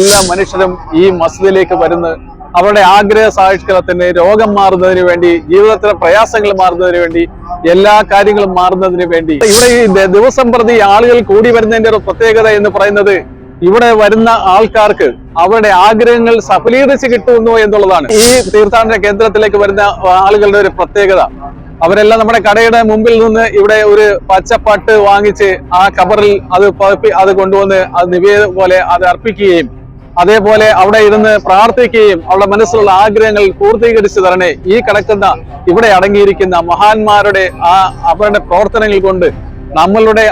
എല്ലാ മനുഷ്യരും ഈ മസ്ജിദിലേക്ക് വരുന്നത് അവരുടെ ആഗ്രഹ സാക്ഷാത്കാരത്തിന്, രോഗം മാറുന്നതിന് വേണ്ടി, ജീവിതത്തിലെ പ്രയാസങ്ങൾ മാറുന്നതിന് വേണ്ടി, എല്ലാ കാര്യങ്ങളും മാറുന്നതിന് വേണ്ടി. ഇവിടെ ഈ ദിവസം പ്രതി ആളുകൾ കൂടി വരുന്നതിന്റെ ഒരു പ്രത്യേകത എന്ന് പറയുന്നത് ഇവിടെ വരുന്ന ആൾക്കാർക്ക് അവരുടെ ആഗ്രഹങ്ങൾ സഫലീകരിച്ച് കിട്ടുന്നു എന്നുള്ളതാണ്. ഈ തീർത്ഥാടന കേന്ദ്രത്തിലേക്ക് വരുന്ന ആളുകളുടെ ഒരു പ്രത്യേകത. അവരെല്ലാം നമ്മുടെ കടയുടെ മുമ്പിൽ നിന്ന് ഇവിടെ ഒരു പച്ചപ്പട്ട് വാങ്ങിച്ച് ആ കബറിൽ അത് കൊണ്ടുവന്ന് അത് നിവേദനം പോലെ അത് അർപ്പിക്കുകയും അതേപോലെ അവിടെ ഇരുന്ന് പ്രാർത്ഥിക്കുകയും അവരുടെ മനസ്സിലുള്ള ആഗ്രഹങ്ങൾ പൂർത്തീകരിച്ചു തരണേ, ഈ കിടക്കുന്ന ഇവിടെ അടങ്ങിയിരിക്കുന്ന മഹാന്മാരുടെ അവരുടെ പ്രവർത്തനങ്ങൾ കൊണ്ട് നമ്മളുടെ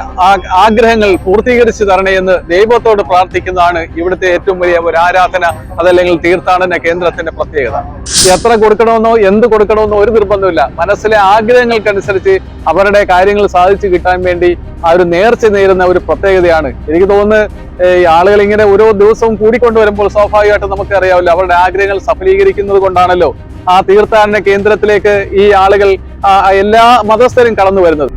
ആഗ്രഹങ്ങൾ പൂർത്തീകരിച്ചു തരണേ എന്ന് ദൈവത്തോട് പ്രാർത്ഥിക്കുന്നതാണ് ഇവിടുത്തെ ഏറ്റവും വലിയ ഒരു ആരാധന, അതല്ലെങ്കിൽ തീർത്ഥാടന കേന്ദ്രത്തിന്റെ പ്രത്യേകത. എത്ര കൊടുക്കണമെന്നോ എന്ത് കൊടുക്കണമെന്നോ ഒരു നിർബന്ധമില്ല. മനസ്സിലെ ആഗ്രഹങ്ങൾക്കനുസരിച്ച് അവരുടെ കാര്യങ്ങൾ സാധിച്ചു കിട്ടാൻ വേണ്ടി ആ ഒരു നേർച്ച നേരുന്ന ഒരു പ്രത്യേകതയാണ്. എനിക്ക് തോന്നുന്നു ഈ ആളുകൾ ഇങ്ങനെ ഓരോ ദിവസവും കൂടിക്കൊണ്ടുവരുമ്പോൾ സ്വാഭാവികമായിട്ട് നമുക്ക് അറിയാമല്ലോ അവരുടെ ആഗ്രഹങ്ങൾ സഫലീകരിക്കുന്നത് കൊണ്ടാണല്ലോ ആ തീർത്ഥാടന കേന്ദ്രത്തിലേക്ക് ഈ ആളുകൾ എല്ലാ മതസ്ഥരും കടന്നു വരുന്നത്.